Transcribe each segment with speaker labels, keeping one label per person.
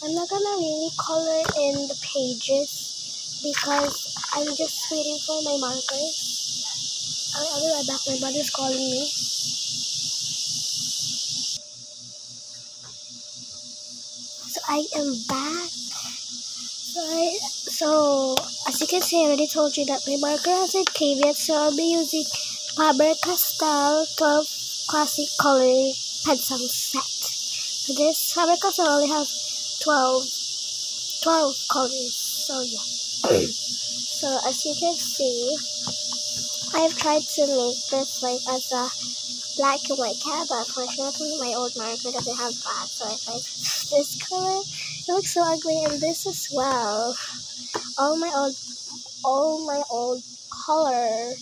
Speaker 1: I'm not gonna really color in the pages because I'm just waiting for my markers. I'll be right back. My mother's calling me. So I am back. So as you can see, I already told you that my marker has a caveat, so I'll be using Faber-Castell 12 Classic Color Pencil Set. So this Faber-Castell only has 12 colors. So yeah. So as you can see, I've tried to make this like as a black and white cat, but unfortunately my old marker doesn't have black, so I tried this color. It looks so ugly, and this as well. All my old color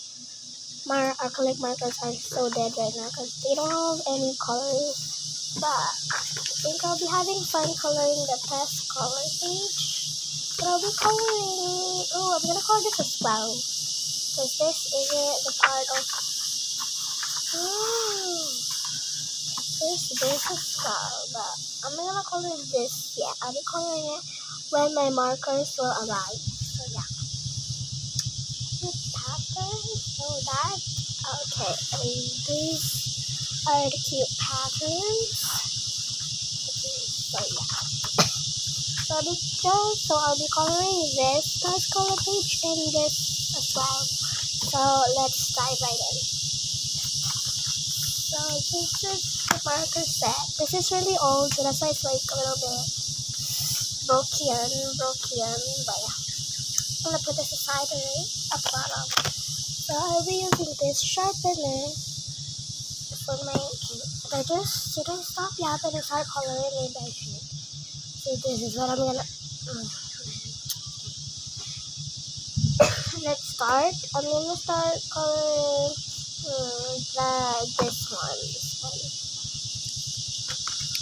Speaker 1: acrylic markers are so dead right now because they don't have any colors. But I think I'll be having fun coloring the test color page. But I'll be coloring. Oh, I'm gonna color this as well because this isn't the part of. Oh, this as well. But I'm not gonna color this yet. I'll be coloring it when my markers will arrive. So yeah. Patterns, so that okay, these are the cute patterns. Okay, so I'll be coloring this first color page and this as well. So let's dive right in. So this is the marker set. This is really old, so that's why it's like a little bit broken, but yeah. I'm gonna put this aside already at the bottom. So I'll be using this sharpener for my if I just didn't stop yapping and start coloring, maybe I should. So this is what I'm gonna let's start. I'm gonna start coloring this one.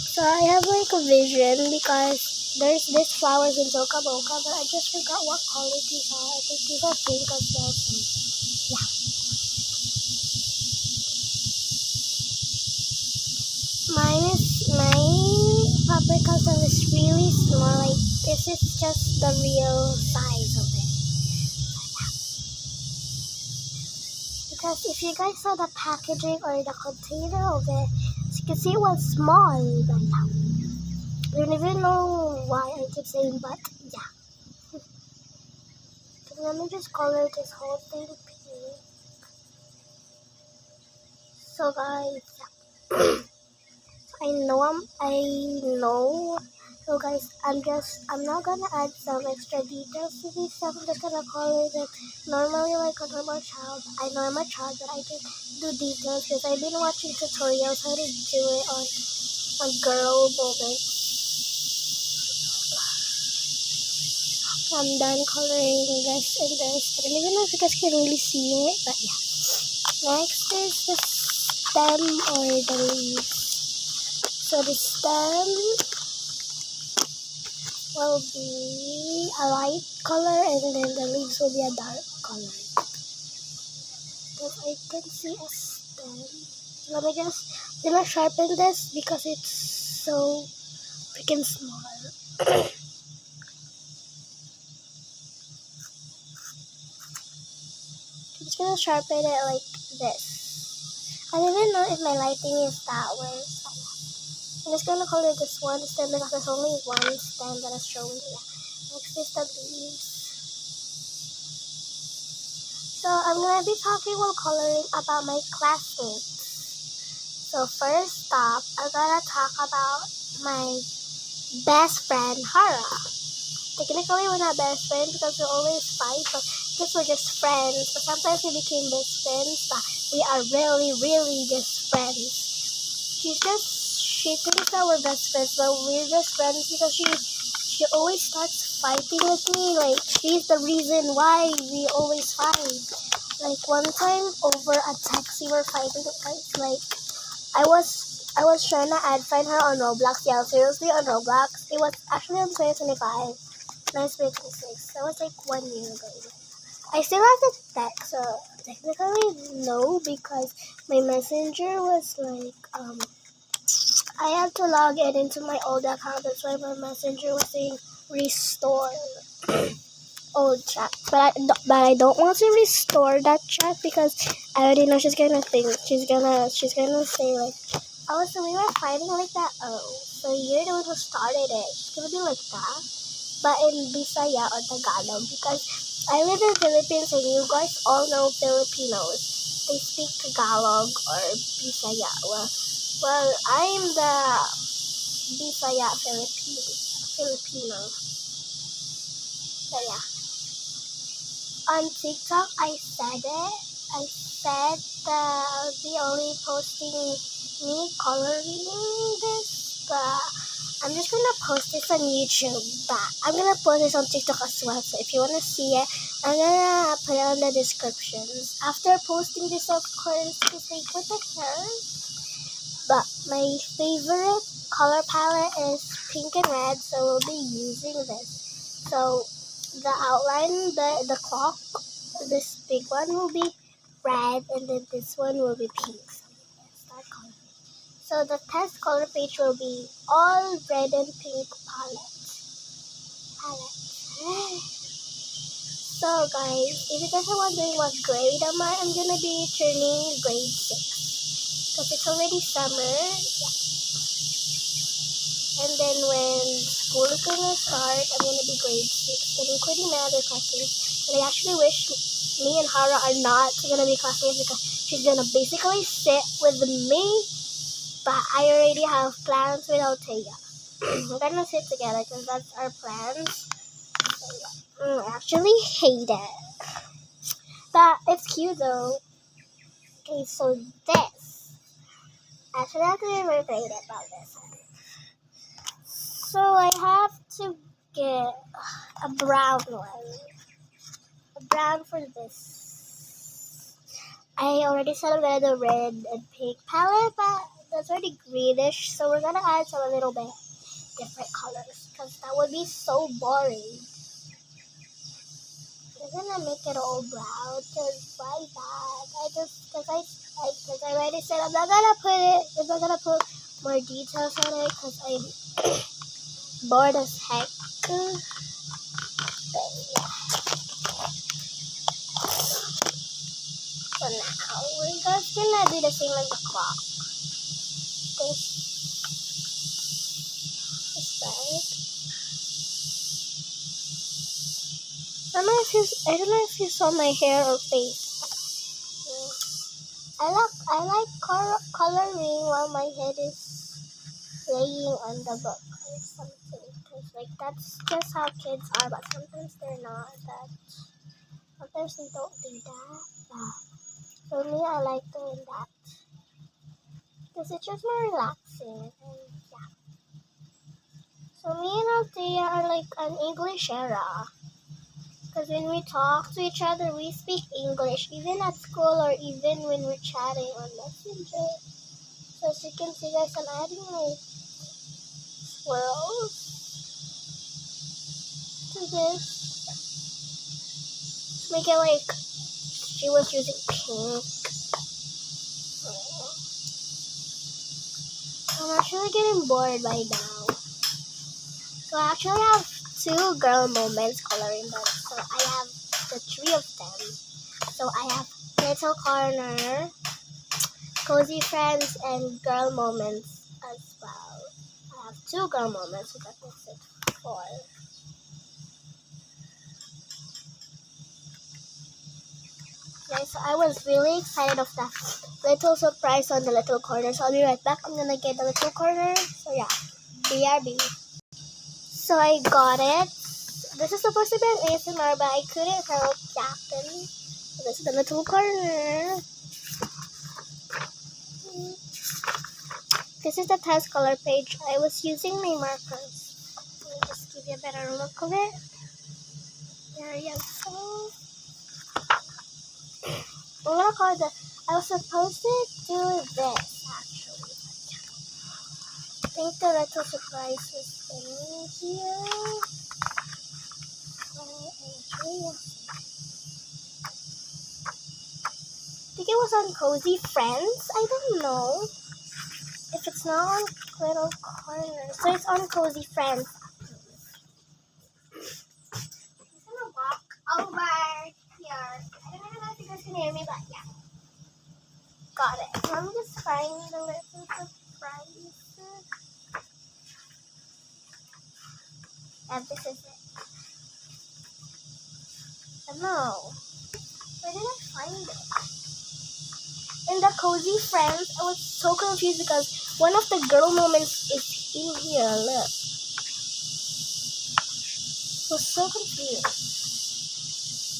Speaker 1: So I have like a vision because there's this flowers in Toca Boca, but I just forgot what color these are. I think these are pink as well. So yeah. My Faber-Castell is really small. Like this is just the real size of it. Because if you guys saw the packaging or the container of it, as you can see it was small. But yeah. I don't even know why I keep saying but yeah. So let me just color this whole thing pink. So guys, yeah. I know. So guys, I'm not gonna add some extra details to these stuff. I'm just gonna color them normally like a normal child. I know I'm a child, but I can do details because I've been watching tutorials how to do it on girl moments. I'm done coloring this and this. I don't even know if you guys can really see it, but yeah. Next is the stem or the leaves. So the stem will be a light color and then the leaves will be a dark color. Because I can see a stem. Let me sharpen this because it's so freaking small. I'm just gonna sharpen it like this. I don't even know if my lighting is that way. I'm just gonna color this one stem because there's only one stem that is showing here. Next is the leaves. So I'm gonna be talking while coloring about my classmates. So first up, I'm gonna talk about my best friend Hara. Technically we're not best friends because we always fight, but because we're just friends. But sometimes we became best friends, but we are really just friends. She thinks that we're best friends, but we're just friends because she always starts fighting with me. Like she's the reason why we always fight. Like one time over a text we were fighting. Like I was trying to add find her on Roblox. Yeah, seriously on Roblox. It was actually on 2025. 2026. That was like 1 year ago. I still have the text, so technically no, because my messenger was like I had to log in into my old account. That's why my messenger was saying restore old chat. But I don't want to restore that chat because I already know she's gonna say like, oh, so we were fighting like that. Oh, so you're the one who started it. It's gonna be like that, but in Bisaya or Tagalog, because I live in Philippines and you guys all know Filipinos. They speak Tagalog or Bisaya. Well, I'm the Bisaya Filipino. So yeah. On TikTok, I said it. I said that I'll be only posting me coloring this, but I'm just gonna post this on YouTube. But I'm gonna post this on TikTok as well. So if you wanna see it, I'm gonna put it on the descriptions. After posting this, of course, because like what the hell? But my favorite color palette is pink and red, so we'll be using this. So the outline, the clock, this big one will be red, and then this one will be pink. So the test color page will be all red and pink palette. So guys, if you guys are wondering what grade am I, I'm gonna be turning grade 6. Because it's already summer. Yeah. And then when school is gonna start, I'm gonna be grade 6. And including my other classmates. And I actually wish me and Hara are not gonna be classmates because she's gonna basically sit with me. But I already have plans with Althea. We're gonna sit together because that's our plans. So, yeah. I actually hate it. But it's cute though. Okay, so this. Actually, I have to be very excited about this. So I have to get a brown one. A brown for this. I already said I'm gonna do red and pink palette, but that's already greenish, so we're gonna add some a little bit different colors because that would be so boring. I'm gonna make it all brown because why that? Because I already said I'm not gonna put more details on it because I'm bored as heck. So now we're just gonna do the same like the clock. This side. I don't know if you saw my hair or face. I like coloring while my head is laying on the book or something. Cause like that's just how kids are, but sometimes they're not. Sometimes they don't do that. Yeah. For me, I like doing that because it's just more relaxing. And yeah. So me and Althea are like an English era. Because when we talk to each other, we speak English, even at school or even when we're chatting on Messenger. So as you can see, guys, I'm adding my swirls to this. Make it like she was using pink. I'm actually getting bored by now. So I actually have 2 girl moments coloring books. So I have the 3 of them. So I have Little Corner, Cozy Friends, and Girl Moments as well. I have 2 girl moments, so that makes it 4. Okay, so I was really excited of that little surprise on the little corner. So I'll be right back. I'm gonna get the little corner. So yeah, BRB. So I got it. This is supposed to be an ASMR, but I couldn't help yapping. So this is the little corner. This is the test color page. I was using my markers. Let me just give you a better look of it. There you go. I'm gonna call it I was supposed to do this actually. I think the little surprise was in here. I think it was on Cozy Friends. I don't know. If it's not on little corner. So it's on Cozy Friends. I'm gonna walk over here. I don't know if you guys can hear me, but yeah. Got it. Let me just find the little surprise. And this is it. No. Where did I find it? In the Cozy Friends, I was so confused because one of the girl moments is in here. Look. I was so confused.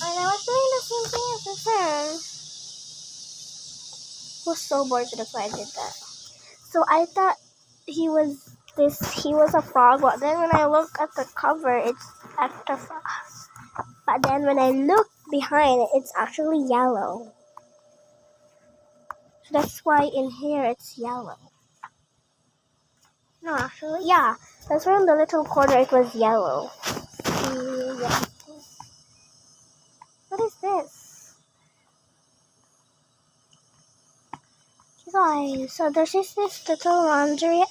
Speaker 1: And I was doing the same thing as the friend. I was so bored, so that's why I did that. So I thought he was a frog, but then when I look at the cover, it's extra frog. But then when I look behind, it's actually yellow. So that's why in here it's yellow. No, actually, yeah. That's why in the little corner it was yellow. Yeah. What is this? Guys, so there's just this little laundry.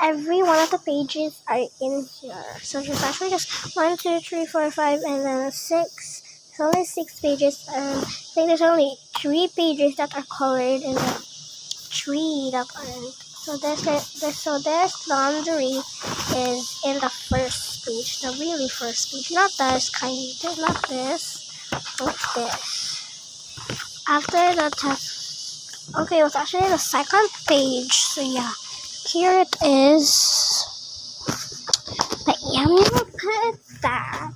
Speaker 1: Every one of the pages are in here. So there's actually just 1, 2, 3, 4, 5, and then 6. There's only 6 pages. I think there's only 3 pages that are colored in the 3 that aren't. So there's laundry is in the first page, the really first page, not this kind, not this, not this. After the test, okay, it was actually the second page. So yeah, here it is. But yeah, I'm gonna put it back.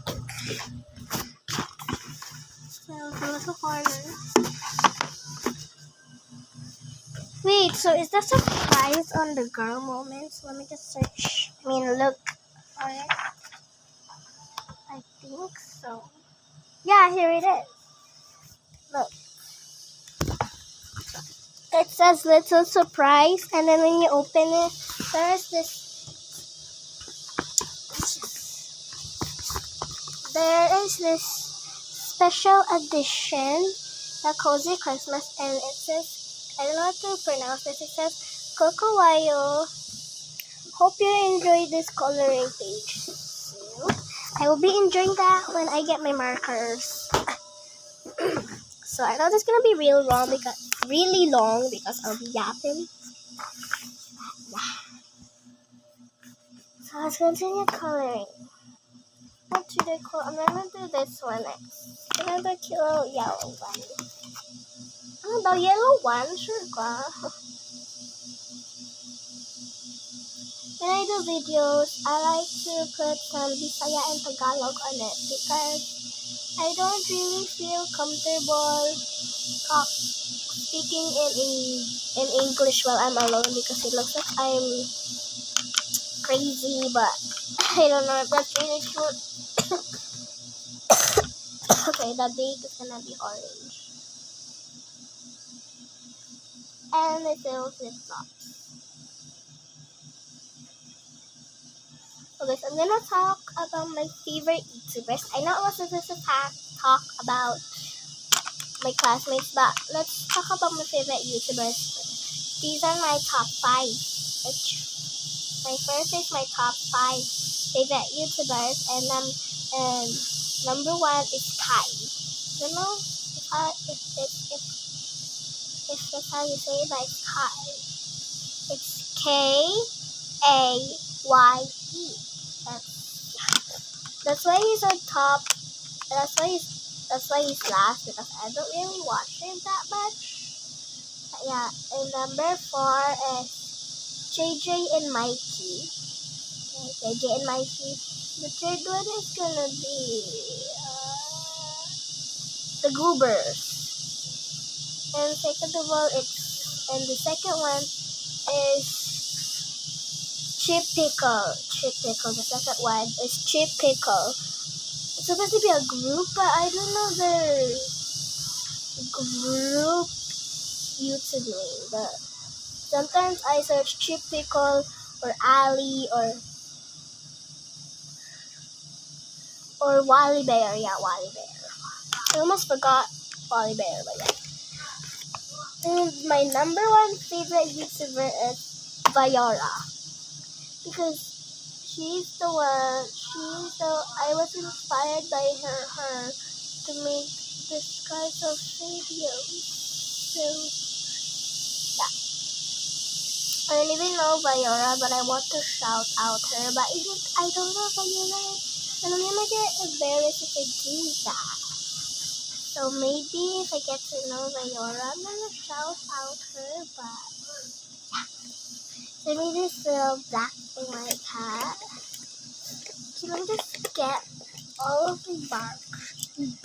Speaker 1: So it's a little harder. Wait, so is there surprise on the girl moments? Let me just search. Look on it. I think so. Yeah, here it is. Look. It says little surprise, and then when you open it, there is this special edition, the Cozy Christmas, and it says, I don't know how to pronounce this. It says, Kokowayo. Hope you enjoyed this coloring page. So, I will be enjoying that when I get my markers. So I know this is gonna be really long because I'll be yapping. So let's continue coloring. What should I color? I'm gonna do this one next. I'm gonna do a cute little yellow one. Oh, the yellow one, sure ka. When I do videos, I like to put some Bisaya and Tagalog on it because I don't really feel comfortable speaking in English while I'm alone because it looks like I'm crazy, but I don't know if that's really true. Okay, the bake is gonna be orange. And it's little flip-flops. Okay, so I'm gonna talk about my favorite YouTubers. I know I was supposed to talk about my classmates, but let's talk about my favorite YouTubers. These are my top 5. My first is my top 5 favorite YouTubers, and number 1 is Kai. I don't know if that's how you say it, but it's Kai. It's Kaye. That's why he's on top. That's why he's last because I don't really watch him that much. But yeah, and number 4 is JJ and Mikey. Okay, JJ and Mikey. The third one is gonna be the Goobers. And the second one is Chip Pickle. The second one is Chip Pickle. It's supposed to be a group, but I don't know their group YouTube name. But sometimes I search Chip Pickle or Ali or Wally Bear. Yeah, Wally Bear. I almost forgot Wally Bear, but yeah. And my number one favorite YouTuber is Vayora. Because I was inspired by her to make this kind of videos. So, yeah. I don't even know Vayora, but I want to shout out her. But I don't know Vayora. And I'm gonna get embarrassed if I do that. So maybe if I get to know Vayora, I'm gonna shout out her. But yeah. So I made this black and white cat. So let me just get all of the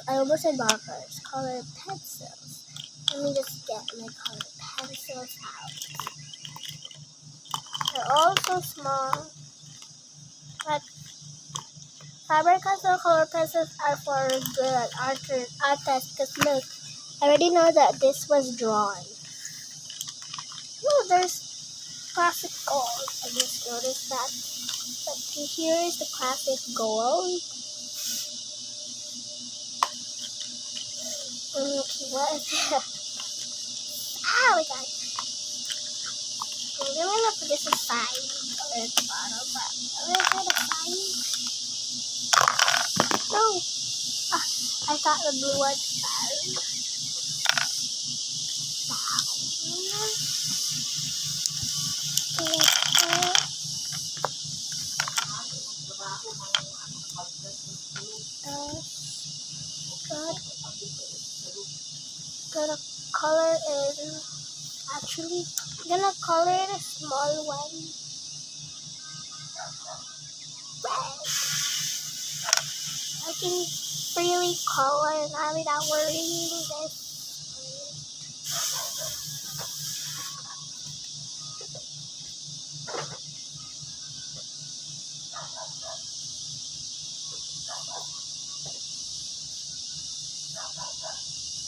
Speaker 1: I almost said markers, colored pencils. Let me just get my colored pencils out. They're all so small. But Faber-Castell color pencils are for good artists. Because look, I already know that this was drawn. Oh, there's classic gold. I just noticed that. But here is the classic gold. Okay, what is it? Ah, we got it. I'm gonna put this aside or at the bottom, but I'm gonna put it aside. No! I thought the blue was fine. Gonna color in, actually, gonna color in a small one. Red. I can freely color now without worrying this.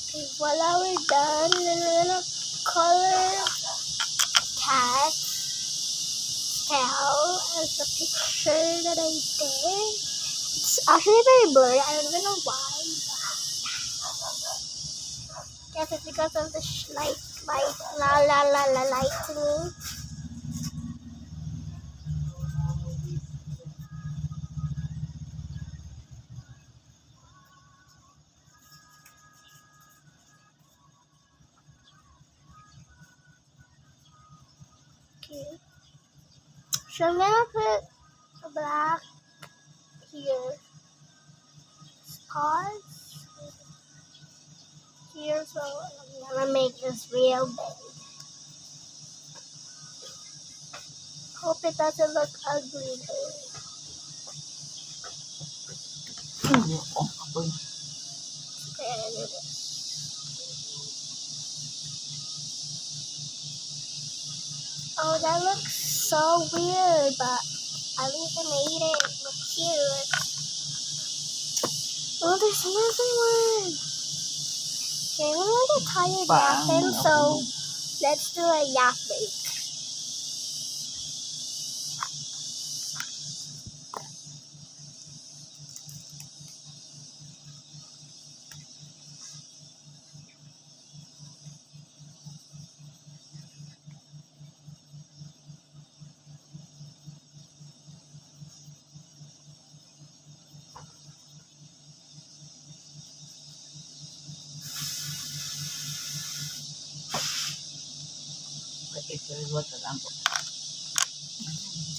Speaker 1: Okay, voila, we're done. And we're gonna color cat tail as the picture that I did. It's actually very blurry. I don't even know why. Guess it's because of the lightning. Okay. So I'm gonna put a black here. Spots here, so I'm gonna make this real big. Hope it doesn't look ugly though. Oh, that looks so weird, but at least I made it look cute. Oh, there's another one. Okay, I'm gonna get tired yapping, so let's do a yap break.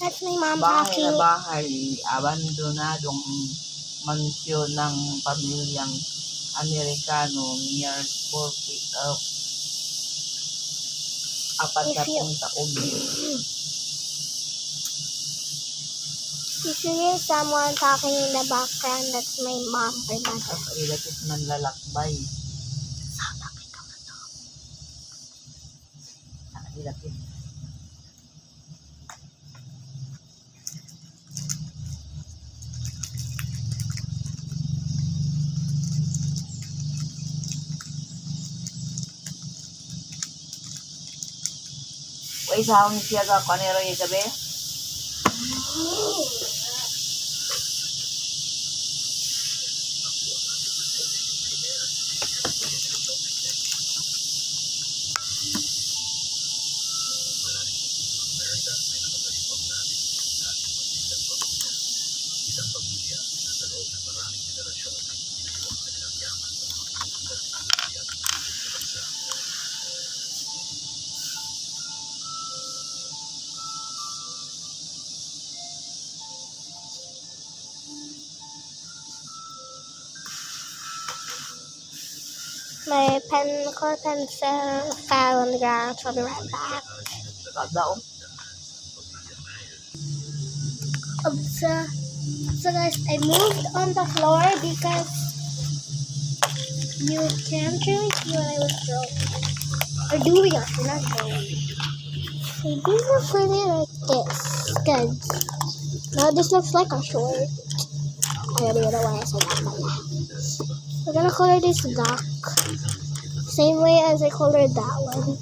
Speaker 1: That's my mom
Speaker 2: Bahay na
Speaker 1: talking.
Speaker 2: bahay, abandonadong mansyon ng pamilyang Amerikano near 40 taon.
Speaker 1: If you hear someone talking in the background, that's my mom or mother.
Speaker 2: Relative man lalakbay. Relative. Uy, sahong siya ka kanero yung gabi?
Speaker 1: My color pencil fell on the ground, so I'll be right back.
Speaker 2: Ganda, oh.
Speaker 1: So guys, I moved on the floor because you can't really see what I was drawing. Or doing actually, not drawing. So these look pretty like this. Good. Now this looks like a short. I don't even know why I said that. We're gonna color this dark. Same way as I colored that one.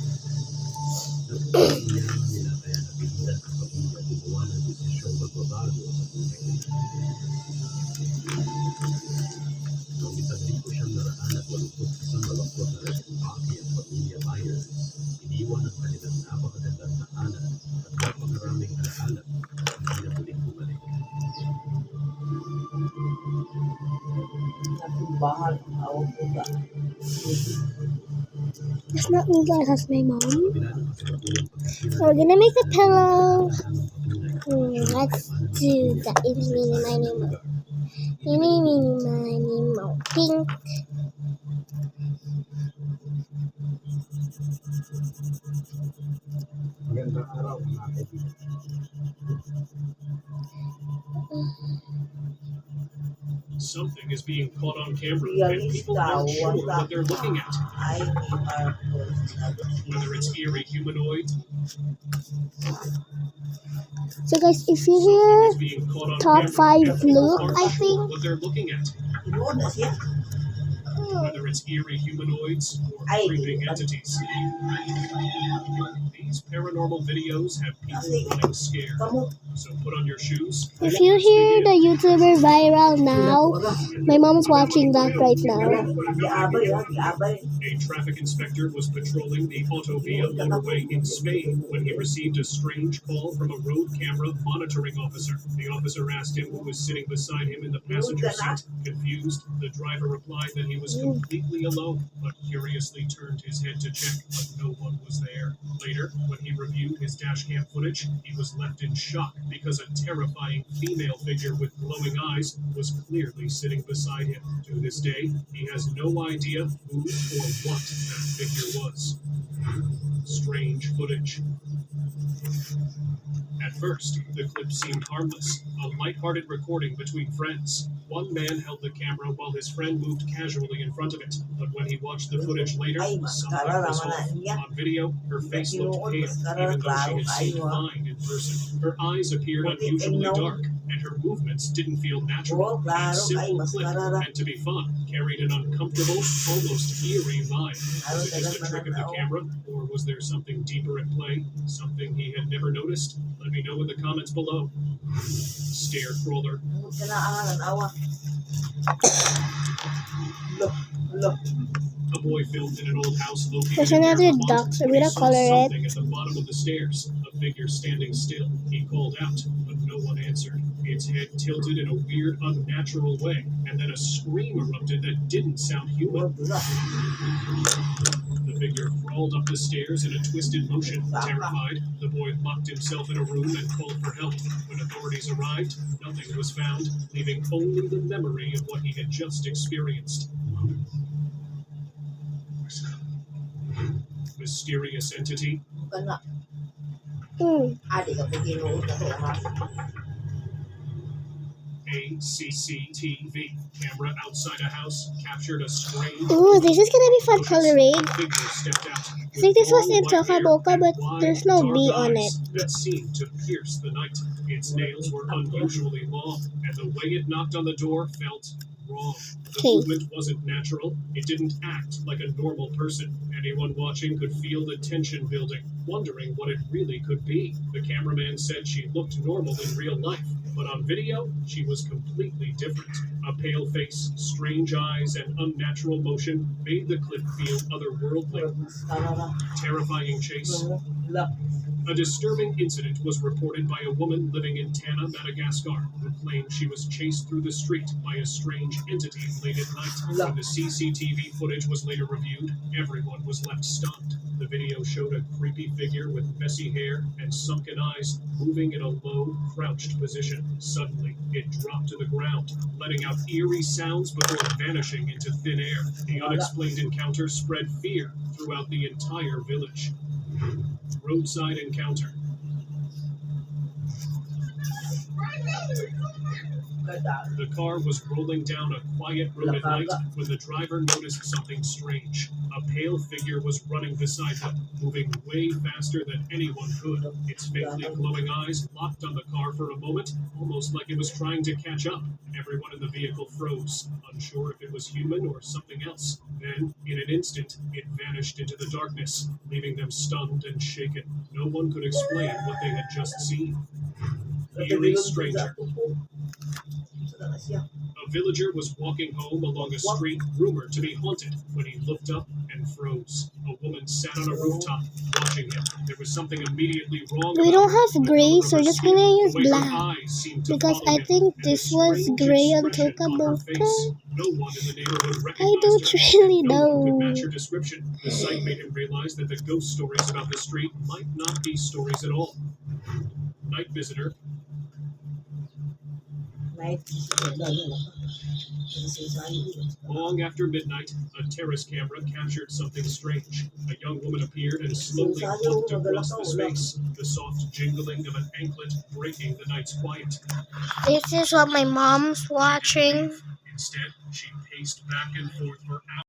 Speaker 2: Bahal. Awag ko ba?
Speaker 1: That's not me, guys. That's my mom. So we're gonna make a pillow. Let's do the mini, mo. Pink.
Speaker 3: Something is being caught on camera, and people aren't sure what they're looking at. Whether it's eerie humanoids,
Speaker 1: So guys, if you
Speaker 3: something is
Speaker 1: hear
Speaker 3: being caught on
Speaker 1: top
Speaker 3: camera,
Speaker 1: 5
Speaker 3: and people
Speaker 1: look,
Speaker 3: aren't
Speaker 1: I
Speaker 3: sure
Speaker 1: think.
Speaker 3: what they're looking at. Whether it's eerie humanoids or creeping entities. These paranormal videos have people running scared. So put on your shoes.
Speaker 1: If you hear the YouTuber viral now, my mom's watching that right now.
Speaker 3: A traffic inspector was patrolling the Autovia motorway in Spain when he received a strange call from a road camera monitoring officer. The officer asked him who was sitting beside him in the passenger seat. Confused, the driver replied that he was completely alone, but curiously turned his head to check, but no one was there. Later, when he reviewed his dashcam footage, he was left in shock because a terrifying female figure with glowing eyes was clearly sitting beside him. To this day, he has no idea who or what that figure was. Strange footage. At first, the clip seemed harmless, a lighthearted recording between friends. One man held the camera while his friend moved casually in front of it, but when he watched the footage later, something was off. On video, her face looked pale, even though she had seemed fine in person. Her eyes appeared unusually dark, and her movements didn't feel natural. That simple clip, meant to be fun, carried an uncomfortable, almost eerie vibe. Was it just a trick of the camera, or was there something deeper at play? Something he had never noticed? Let me know in the comments below. Stair crawler. A boy filmed in an old house located
Speaker 1: There's
Speaker 3: in
Speaker 1: another
Speaker 3: Vermont.
Speaker 1: duck, so we're
Speaker 3: He
Speaker 1: gonna
Speaker 3: saw
Speaker 1: color it.
Speaker 3: something at the bottom of the stairs, a figure standing still. He called out, but no one answered. Its head tilted in a weird, unnatural way, and then a scream erupted that didn't sound human. The figure crawled up the stairs in a twisted motion. Terrified, the boy locked himself in a room and called for help. When authorities arrived, nothing was found, leaving only the memory of what he had just experienced. Mysterious entity. A CCTV camera outside a house captured a strange.
Speaker 1: Ooh, this is gonna be fun coloring.
Speaker 3: Figure stepped out.
Speaker 1: I think this was in Tokaboka, but there's no B on it.
Speaker 3: That seemed to pierce the night. Its nails were unusually long, and the way it knocked on the door felt wrong. The
Speaker 1: Okay.
Speaker 3: movement wasn't natural. It didn't act like a normal person. Anyone watching could feel the tension building, wondering what it really could be. The cameraman said she looked normal in real life, but on video, she was completely different. A pale face, strange eyes, and unnatural motion made the clip feel otherworldly. Terrifying chase. A disturbing incident was reported by a woman living in Tana, Madagascar, who claimed she was chased through the street by a strange entity late at night. When the CCTV footage was later reviewed, everyone was left stunned. The video showed a creepy figure with messy hair and sunken eyes moving in a low, crouched position. Suddenly, it dropped to the ground, letting out eerie sounds before vanishing into thin air. The unexplained encounter spread fear throughout the entire village. Roadside encounter. The car was rolling down a quiet road at night when the driver noticed something strange. A pale figure was running beside him, moving way faster than anyone could. Its faintly glowing eyes locked on the car for a moment, almost like it was trying to catch up. Everyone in the vehicle froze, unsure if it was human or something else. Then, in an instant, it vanished into the darkness, leaving them stunned and shaken. No one could explain what they had just seen. Eerie stranger. A villager was walking home along a street rumored to be haunted when he looked up and froze. A woman sat on a rooftop watching him. There was something immediately wrong.
Speaker 1: We don't have gray, so
Speaker 3: her
Speaker 1: just
Speaker 3: skin,
Speaker 1: gonna use
Speaker 3: the way her
Speaker 1: black.
Speaker 3: eyes seemed to
Speaker 1: Because
Speaker 3: follow
Speaker 1: I
Speaker 3: him,
Speaker 1: think
Speaker 3: and the
Speaker 1: this was
Speaker 3: strange
Speaker 1: gray on
Speaker 3: expression on her
Speaker 1: Tokaboka.
Speaker 3: face. No one in the neighborhood
Speaker 1: I
Speaker 3: recognized
Speaker 1: don't
Speaker 3: her.
Speaker 1: really
Speaker 3: No one could
Speaker 1: know.
Speaker 3: match her description. The sight made him realize that the ghost stories about the street might not be stories at all. Night visitor. Long after midnight, a terrace camera captured something strange. A young woman appeared and slowly walked across the space, the soft jingling of an anklet breaking the night's quiet.
Speaker 1: This is what my mom's watching.
Speaker 3: Instead, she paced back and forth for hours.